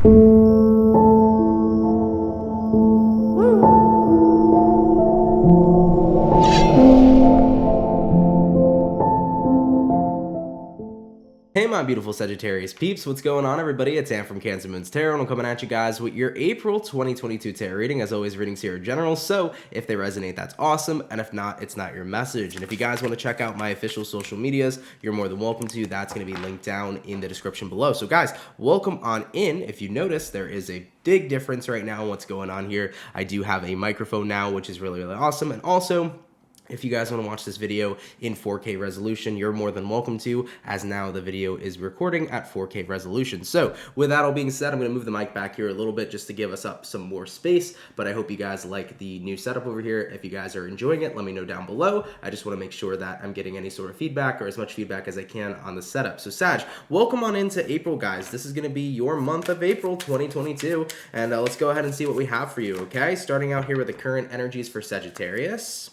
Hey my beautiful Sagittarius peeps, what's going on everybody? It's Sam from CancerMoonsTarot and I'm coming at you guys with your April 2022 tarot reading. As always, readings here are general, so if they resonate, that's awesome, and if not, it's not your message. And if you guys want to check out my official social medias, you're more than welcome to. That's going to be linked down in the description below. So guys, welcome on in. If you notice, there is a big difference right now in what's going on here. I do have a microphone now, which is really awesome, and also, if you guys want to watch this video in 4K resolution, you're more than welcome to, as now the video is recording at 4K resolution. So with that all being said, I'm going to move the mic back here a little bit just to give us up some more space, but I hope you guys like the new setup over here. If you guys are enjoying it, let me know down below. I just want to make sure that I'm getting any sort of feedback or as much feedback as I can on the setup. So Sag, welcome on into April, guys. This is going to be your month of April 2022, and let's go ahead and see what we have for you, okay? Starting out here with the current energies for Sagittarius.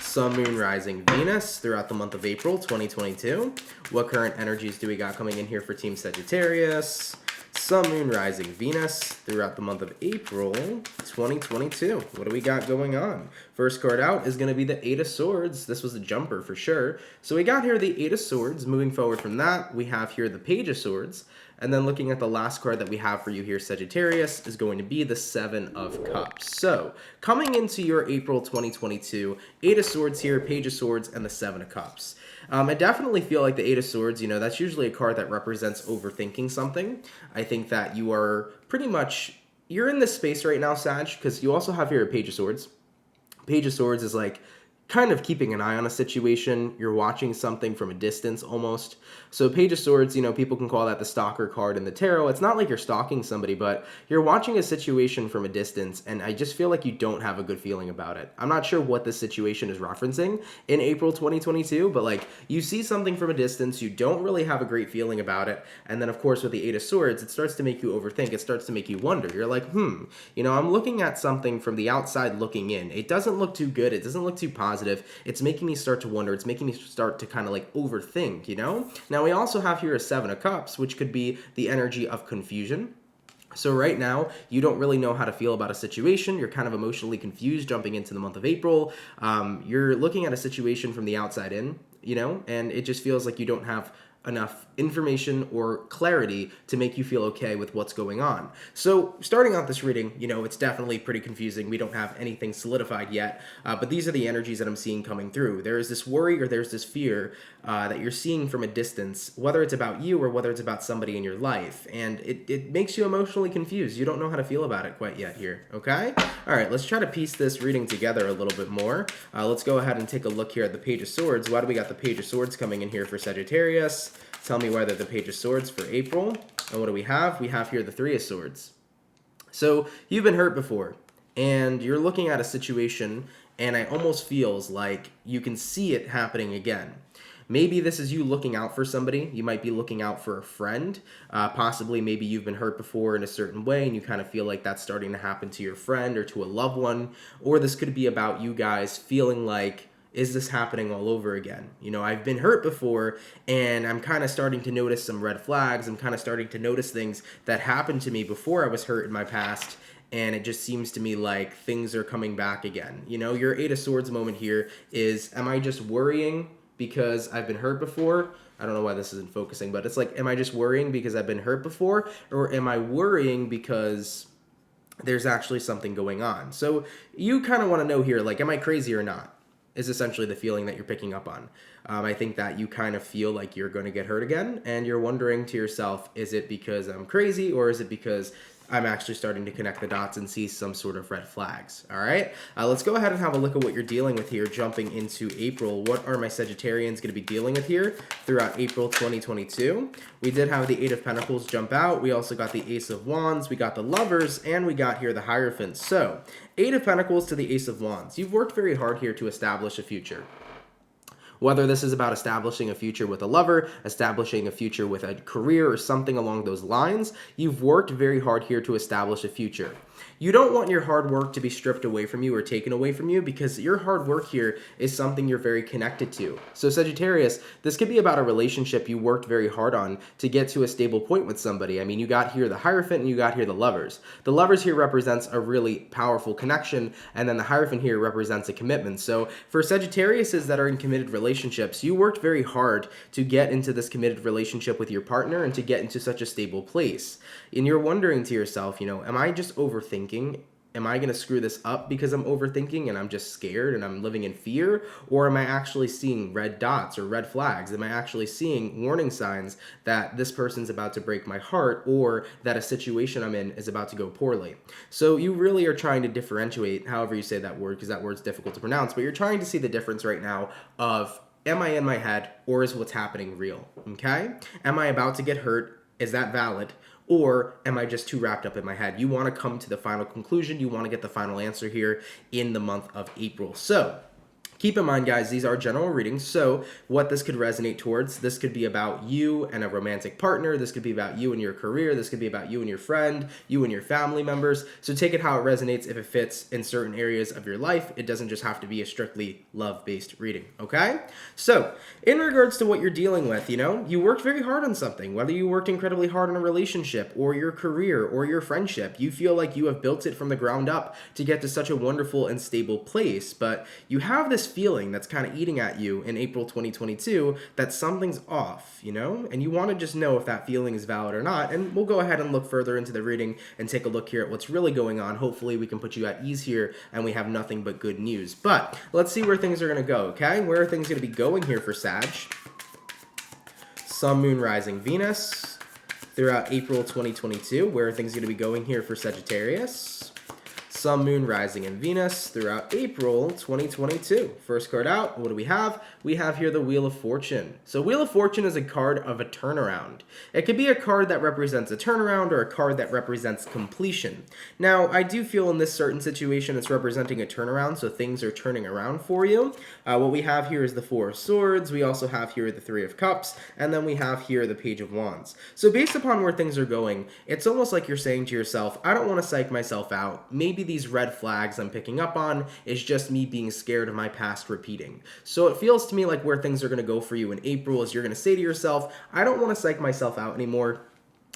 Sun, Moon, Rising, Venus throughout the month of April 2022. What current energies do we got coming in here for Team Sagittarius? Sun, Moon, Rising, Venus throughout the month of April 2022. What do we got going on? First card out is going to be the Eight of Swords. This was a jumper for sure. So we got here the Eight of Swords. Moving forward from that, we have here the Page of Swords. And then looking at the last card that we have for you here, Sagittarius, is going to be the Seven of Cups. So, coming into your April 2022, Eight of Swords here, Page of Swords, and the Seven of Cups. I definitely feel like the Eight of Swords, you know, that's usually a card that represents overthinking something. I think that you are pretty much, you're in this space right now, Sag, because you also have here a Page of Swords. Page of Swords is like kind of keeping an eye on a situation. You're watching something from a distance almost. So Page of Swords, you know, people can call that the stalker card in the tarot. It's not like you're stalking somebody, but you're watching a situation from a distance, and I just feel like you don't have a good feeling about it. I'm not sure what this situation is referencing in April 2022, but like you see something from a distance, you don't really have a great feeling about it, and then of course with the Eight of Swords, it starts to make you overthink. It starts to make you wonder. You're like, you know, I'm looking at something from the outside looking in. It doesn't look too good. It doesn't look too positive. It's making me start to wonder. It's making me start to kind of like overthink, you know? Now we also have here a Seven of Cups, which could be the energy of confusion. So right now, you don't really know how to feel about a situation. You're kind of emotionally confused jumping into the month of April. You're looking at a situation from the outside in, you know, and it just feels like you don't have enough information or clarity to make you feel okay with what's going on. So starting out this reading, you know, it's definitely pretty confusing. We don't have anything solidified yet, but these are the energies that I'm seeing coming through. There is this worry or there's this fear that you're seeing from a distance, whether it's about you or whether it's about somebody in your life, and it makes you emotionally confused. You don't know how to feel about it quite yet here, okay? All right, let's try to piece this reading together a little bit more. Let's go ahead and take a look here at the Page of Swords. Why do we got the Page of Swords coming in here for Sagittarius? Tell me why they're the Page of Swords for April. And what do we have? We have here the Three of Swords. So you've been hurt before, and you're looking at a situation, and it almost feels like you can see it happening again. Maybe this is you looking out for somebody. You might be looking out for a friend. Possibly maybe you've been hurt before in a certain way and you kind of feel like that's starting to happen to your friend or to a loved one. Or this could be about you guys feeling like, is this happening all over again? You know, I've been hurt before and I'm kind of starting to notice some red flags. I'm kind of starting to notice things that happened to me before I was hurt in my past. And it just seems to me like things are coming back again. You know, your Eight of Swords moment here is, am I just worrying because I've been hurt before? I don't know why this isn't focusing, but it's like, am I just worrying because I've been hurt before? Or am I worrying because there's actually something going on? So you kind of want to know here, like, am I crazy or not? Is essentially the feeling that you're picking up on. I think that you kind of feel like you're going to get hurt again, and you're wondering to yourself, is it because I'm crazy, or is it because I'm actually starting to connect the dots and see some sort of red flags? All right, let's go ahead and have a look at what you're dealing with here, jumping into April. What are my Sagittarians going to be dealing with here throughout April 2022? We did have the Eight of Pentacles jump out. We also got the Ace of Wands. We got the Lovers, and we got here the Hierophant. So, Eight of Pentacles to the Ace of Wands. You've worked very hard here to establish a future. Whether this is about establishing a future with a lover, establishing a future with a career, or something along those lines, you've worked very hard here to establish a future. You don't want your hard work to be stripped away from you or taken away from you, because your hard work here is something you're very connected to. So Sagittarius, this could be about a relationship you worked very hard on to get to a stable point with somebody. I mean, you got here the Hierophant and you got here the Lovers. The Lovers here represents a really powerful connection, and then the Hierophant here represents a commitment. So for Sagittariuses that are in committed relationships, you worked very hard to get into this committed relationship with your partner and to get into such a stable place. And you're wondering to yourself, am I just overthinking? Am I going to screw this up because I'm overthinking and I'm just scared and I'm living in fear? Or am I actually seeing red dots or red flags? Am I actually seeing warning signs that this person's about to break my heart, or that a situation I'm in is about to go poorly? So you really are trying to differentiate, however you say that word, because that word's difficult to pronounce, but you're trying to see the difference right now of, am I in my head, or is what's happening real? Okay? Am I about to get hurt? Is that valid? Or am I just too wrapped up in my head? You want to come to the final conclusion. You want to get the final answer here in the month of April. So keep in mind, guys, these are general readings. So what this could resonate towards, this could be about you and a romantic partner. This could be about you and your career. This could be about you and your friend, you and your family members. So take it how it resonates. If it fits in certain areas of your life, it doesn't just have to be a strictly love-based reading, okay? So in regards to what you're dealing with, you worked very hard on something, whether you worked incredibly hard on a relationship or your career or your friendship. You feel like you have built it from the ground up to get to such a wonderful and stable place, but you have this feeling that's kind of eating at you in April 2022 that something's off, and you want to just know if that feeling is valid or not. And we'll go ahead and look further into the reading and take a look here at what's really going on. Hopefully we can put you at ease here and we have nothing but good news. But let's see where things are going to go, okay? Where are things going to be going here for Sag? Sun, Moon, Rising, Venus throughout April 2022. Where are things going to be going here for Sagittarius? Sun, Moon, Rising, and Venus throughout April 2022. First card out, what do we have? We have here the Wheel of Fortune. So Wheel of Fortune is a card of a turnaround. It could be a card that represents a turnaround or a card that represents completion. Now, I do feel in this certain situation it's representing a turnaround, so things are turning around for you. What we have here is the Four of Swords. We also have here the Three of Cups, and then we have here the Page of Wands. So based upon where things are going, it's almost like you're saying to yourself, I don't want to psych myself out. Maybe these red flags I'm picking up on is just me being scared of my past repeating. So it feels to me like where things are going to go for you in April is you're going to say to yourself, I don't want to psych myself out anymore.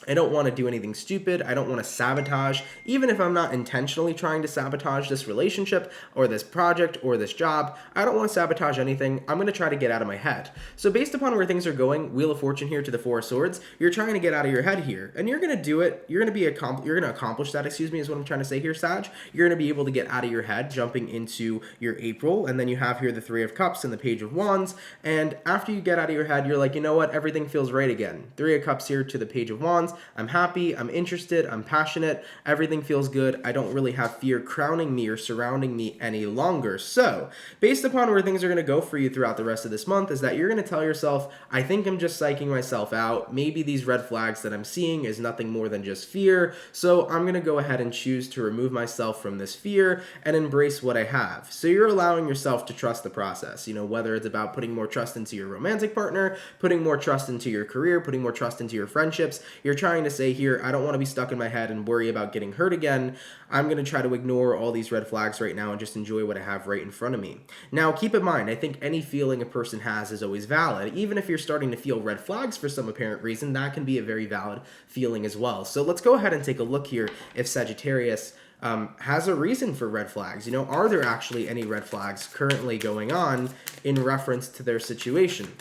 I don't want to do anything stupid. I don't want to sabotage, even if I'm not intentionally trying to sabotage this relationship or this project or this job. I don't want to sabotage anything. I'm going to try to get out of my head. So based upon where things are going, Wheel of Fortune here to the Four of Swords, you're trying to get out of your head here, and you're going to do it. You're going to accomplish that, is what I'm trying to say here, Sag. You're going to be able to get out of your head, jumping into your April, and then you have here the Three of Cups and the Page of Wands, and after you get out of your head, you're like, you know what? Everything feels right again. Three of Cups here to the Page of Wands. I'm happy, I'm interested, I'm passionate, everything feels good. I don't really have fear crowning me or surrounding me any longer. So, based upon where things are going to go for you throughout the rest of this month is that you're going to tell yourself, I think I'm just psyching myself out. Maybe these red flags that I'm seeing is nothing more than just fear. So, I'm going to go ahead and choose to remove myself from this fear and embrace what I have. So, you're allowing yourself to trust the process. Whether it's about putting more trust into your romantic partner, putting more trust into your career, putting more trust into your friendships, you're trying to say here, I don't want to be stuck in my head and worry about getting hurt again. I'm going to try to ignore all these red flags right now and just enjoy what I have right in front of me. Now, keep in mind, I think any feeling a person has is always valid. Even if you're starting to feel red flags for some apparent reason, that can be a very valid feeling as well. So let's go ahead and take a look here if Sagittarius has a reason for red flags. Are there actually any red flags currently going on in reference to their situation?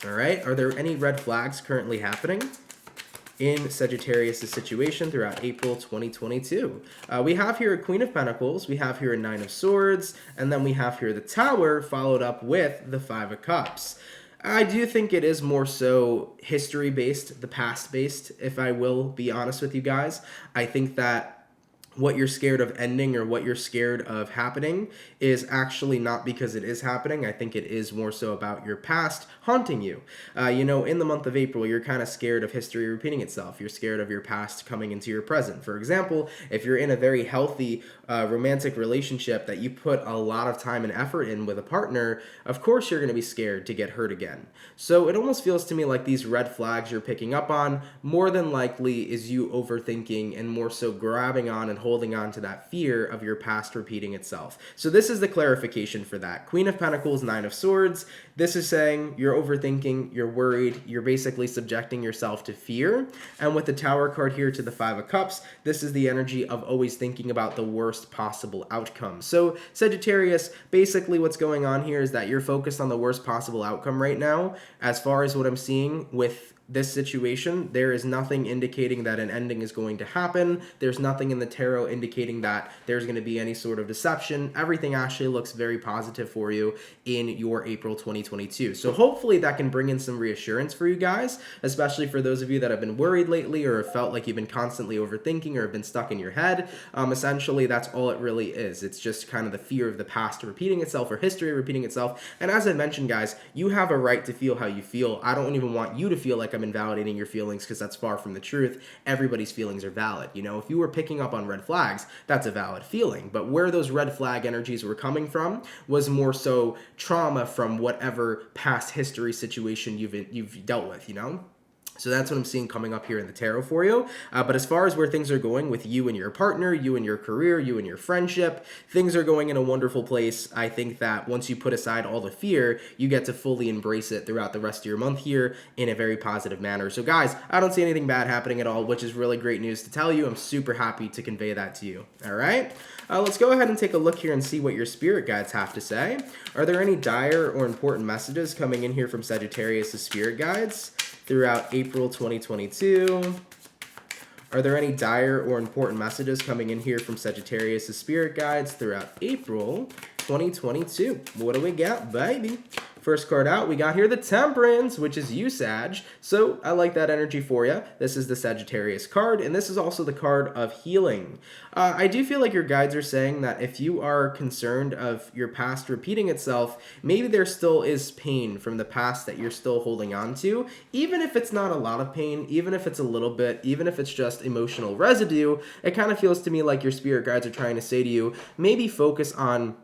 All right, are there any red flags currently happening in Sagittarius' situation throughout April 2022. We have here a Queen of Pentacles, we have here a Nine of Swords, and then we have here the Tower, followed up with the Five of Cups. I do think it is more so history-based, the past-based, if I will be honest with you guys. I think that what you're scared of ending or what you're scared of happening is actually not because it is happening. I think it is more so about your past haunting you. In the month of April, you're kind of scared of history repeating itself. You're scared of your past coming into your present. For example, if you're in a very healthy romantic relationship that you put a lot of time and effort in with a partner, of course you're going to be scared to get hurt again. So it almost feels to me like these red flags you're picking up on more than likely is you overthinking and more so grabbing on and holding on to that fear of your past repeating itself. So this is the clarification for that. Queen of Pentacles, Nine of Swords. This is saying you're overthinking, you're worried, you're basically subjecting yourself to fear. And with the Tower card here to the Five of Cups, this is the energy of always thinking about the worst possible outcome. So Sagittarius, basically what's going on here is that you're focused on the worst possible outcome right now. As far as what I'm seeing with this situation, there is nothing indicating that an ending is going to happen. There's nothing in the tarot indicating that there's going to be any sort of deception. Everything actually looks very positive for you in your April 2022. So hopefully that can bring in some reassurance for you guys, especially for those of you that have been worried lately or have felt like you've been constantly overthinking or have been stuck in your head. Essentially, that's all it really is. It's just kind of the fear of the past repeating itself or history repeating itself. And as I mentioned, guys, you have a right to feel how you feel. I don't even want you to feel like I'm invalidating your feelings, because that's far from the truth. Everybody's feelings are valid. You know, if you were picking up on red flags, that's a valid feeling. But where those red flag energies were coming from was more so trauma from whatever past history situation you've dealt with, you know? So that's what I'm seeing coming up here in the tarot for you. But as far as where things are going with you and your partner, you and your career, you and your friendship, things are going in a wonderful place. I think that once you put aside all the fear, you get to fully embrace it throughout the rest of your month here in a very positive manner. So guys, I don't see anything bad happening at all, which is really great news to tell you. I'm super happy to convey that to you. All right? Let's go ahead and take a look here and see what your spirit guides have to say. Are there any dire or important messages coming in here from Sagittarius' spirit guides throughout April 2022? Are there any dire or important messages coming in here from Sagittarius' spirit guides throughout April 2022? What do we got, baby? First card out, we got here the Temperance, which is you, Sag. So I like that energy for you. This is the Sagittarius card, and this is also the card of healing. I do feel like your guides are saying that if you are concerned of your past repeating itself, maybe there still is pain from the past that you're still holding on to. Even if it's not a lot of pain, even if it's a little bit, even if it's just emotional residue, it kind of feels to me like your spirit guides are trying to say to you, maybe focus on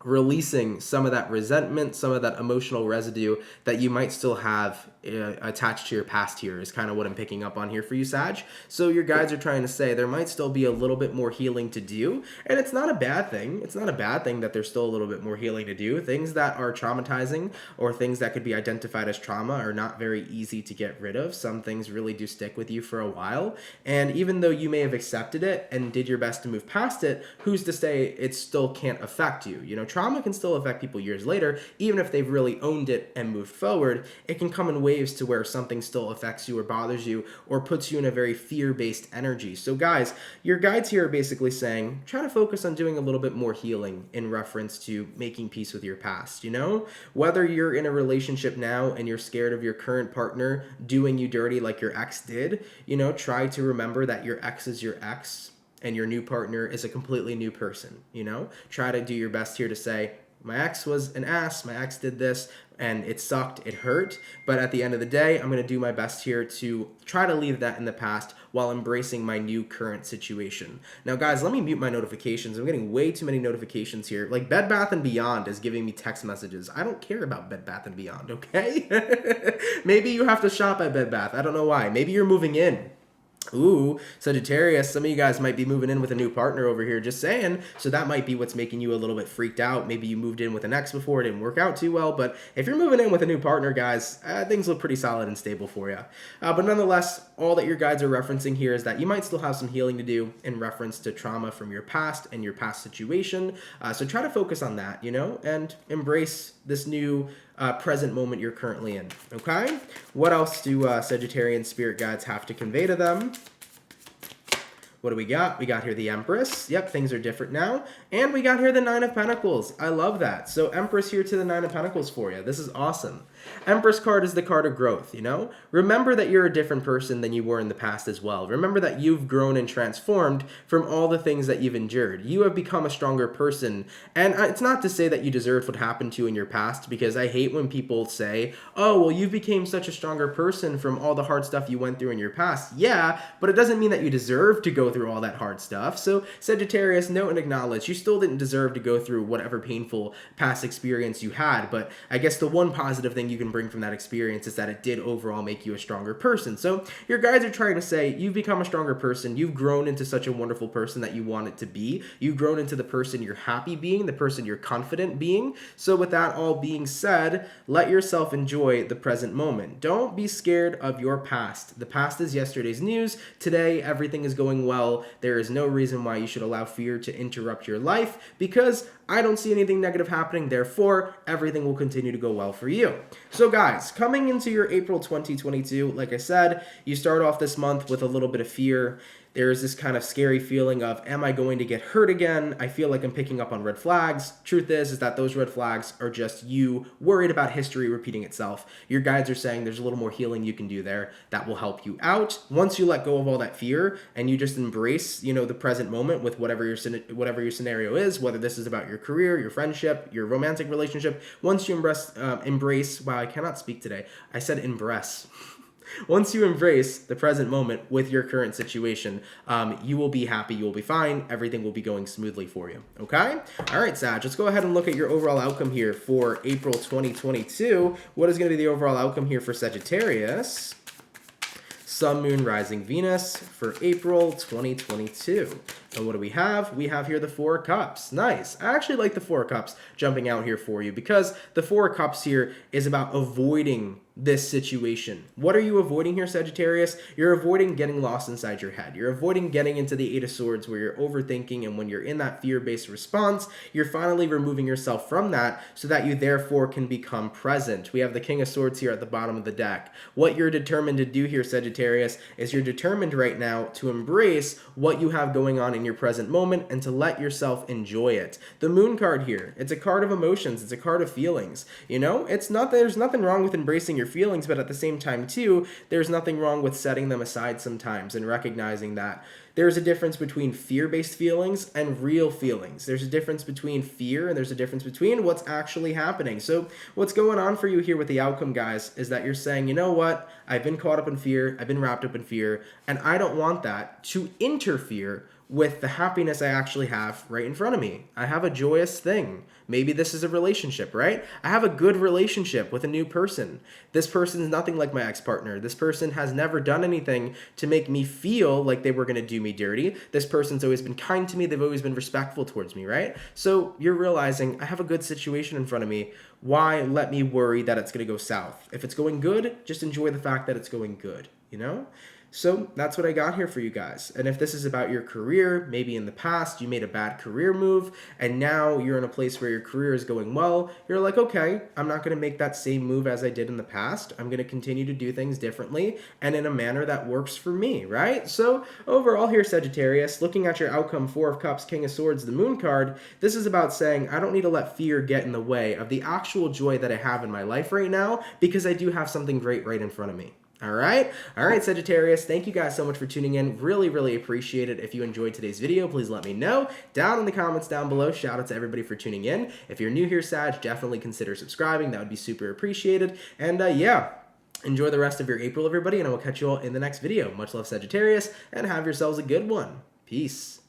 releasing some of that resentment, some of that emotional residue that you might still have attached to your past here is kind of what I'm picking up on here for you, Sag. So your guides are trying to say there might still be a little bit more healing to do, and it's not a bad thing. It's not a bad thing that there's still a little bit more healing to do. Things that are traumatizing or things that could be identified as trauma are not very easy to get rid of. Some things really do stick with you for a while, and even though you may have accepted it and did your best to move past it, who's to say it still can't affect you? You know, trauma can still affect people years later, even if they've really owned it and moved forward. It can come in waves to where something still affects you or bothers you or puts you in a very fear-based energy. So guys, your guides here are basically saying, try to focus on doing a little bit more healing in reference to making peace with your past, you know? Whether you're in a relationship now and you're scared of your current partner doing you dirty like your ex did, you know, try to remember that your ex is your ex and your new partner is a completely new person, you know? Try to do your best here to say, my ex was an ass, my ex did this, and it sucked, it hurt, but at the end of the day, I'm going to do my best here to try to leave that in the past while embracing my new current situation. Now, guys, let me mute my notifications. I'm getting way too many notifications here. Like, Bed Bath & Beyond is giving me text messages. I don't care about Bed Bath & Beyond, okay? Maybe you have to shop at Bed Bath. I don't know why. Maybe you're moving in. Ooh, Sagittarius, some of you guys might be moving in with a new partner over here, just saying. So that might be what's making you a little bit freaked out. Maybe you moved in with an ex before, it didn't work out too well. But if you're moving in with a new partner, guys, things look pretty solid and stable for you. But nonetheless, all that your guides are referencing here is that you might still have some healing to do in reference to trauma from your past and your past situation. So try to focus on that, you know, and embrace this new present moment you're currently in, okay? What else do Sagittarian spirit guides have to convey to them? What do we got? We got here the Empress. Yep, things are different now. And we got here the Nine of Pentacles. I love that. So Empress here to the Nine of Pentacles for you. This is awesome. Empress card is the card of growth, you know? Remember that you're a different person than you were in the past as well. Remember that you've grown and transformed from all the things that you've endured. You have become a stronger person. And it's not to say that you deserved what happened to you in your past, because I hate when people say, oh, well, you became such a stronger person from all the hard stuff you went through in your past. Yeah, but it doesn't mean that you deserve to go through all that hard stuff. So Sagittarius, note and acknowledge, you still didn't deserve to go through whatever painful past experience you had. But I guess the one positive thing you can bring from that experience is that it did overall make you a stronger person. So your guides are trying to say you've become a stronger person. You've grown into such a wonderful person that you want it to be. You've grown into the person you're happy being, the person you're confident being. So with that all being said, let yourself enjoy the present moment. Don't be scared of your past. The past is yesterday's news. Today, everything is going well. There is no reason why you should allow fear to interrupt your life, because I don't see anything negative happening. Therefore, everything will continue to go well for you. So guys, coming into your April 2022, like I said, you start off this month with a little bit of fear. There's this kind of scary feeling of, am I going to get hurt again? I feel like I'm picking up on red flags. Truth is that those red flags are just you worried about history repeating itself. Your guides are saying there's a little more healing you can do there that will help you out. Once you let go of all that fear and you just embrace, the present moment with whatever your scenario is, whether this is about your career, your friendship, your romantic relationship, once you embrace, wow, I cannot speak today. I said embrace. Once you embrace the present moment with your current situation, you will be happy, you will be fine, everything will be going smoothly for you, okay? All right, Sag, let's go ahead and look at your overall outcome here for April 2022. What is going to be the overall outcome here for Sagittarius? Sun, Moon, Rising, Venus for April 2022. And what do we have? We have here the Four of Cups. Nice. I actually like the Four of Cups jumping out here for you, because the Four of Cups here is about avoiding this situation. What are you avoiding here, Sagittarius? You're avoiding getting lost inside your head. You're avoiding getting into the Eight of Swords where you're overthinking, and when you're in that fear-based response, you're finally removing yourself from that so that you therefore can become present. We have the King of Swords here at the bottom of the deck. What you're determined to do here, Sagittarius, is you're determined right now to embrace what you have going on in your present moment and to let yourself enjoy it. The Moon card here, it's a card of emotions. It's a card of feelings. There's nothing wrong with embracing your feelings, but at the same time too, there's nothing wrong with setting them aside sometimes and recognizing that there's a difference between fear-based feelings and real feelings. There's a difference between fear and there's a difference between what's actually happening. So what's going on for you here with the outcome, guys, is that you're saying, you know what? I've been caught up in fear. I've been wrapped up in fear, and I don't want that to interfere with the happiness I actually have right in front of me. I have a joyous thing. Maybe this is a relationship, right? I have a good relationship with a new person. This person is nothing like my ex-partner. This person has never done anything to make me feel like they were going to do me dirty. This person's always been kind to me. They've always been respectful towards me, right? So you're realizing I have a good situation in front of me. Why let me worry that it's going to go south? If it's going good, just enjoy the fact that it's going good, So that's what I got here for you guys. And if this is about your career, maybe in the past you made a bad career move and now you're in a place where your career is going well, you're like, okay, I'm not going to make that same move as I did in the past. I'm going to continue to do things differently and in a manner that works for me, right? So overall here, Sagittarius, looking at your outcome, Four of Cups, King of Swords, the Moon card, this is about saying I don't need to let fear get in the way of the actual joy that I have in my life right now, because I do have something great right in front of me. All right, Sagittarius, thank you guys so much for tuning in. Really, really appreciate it. If you enjoyed today's video, please let me know down in the comments down below. Shout out to everybody for tuning in. If you're new here, Sag, definitely consider subscribing. That would be super appreciated. And enjoy the rest of your April, everybody, and I will catch you all in the next video. Much love, Sagittarius, and have yourselves a good one. Peace.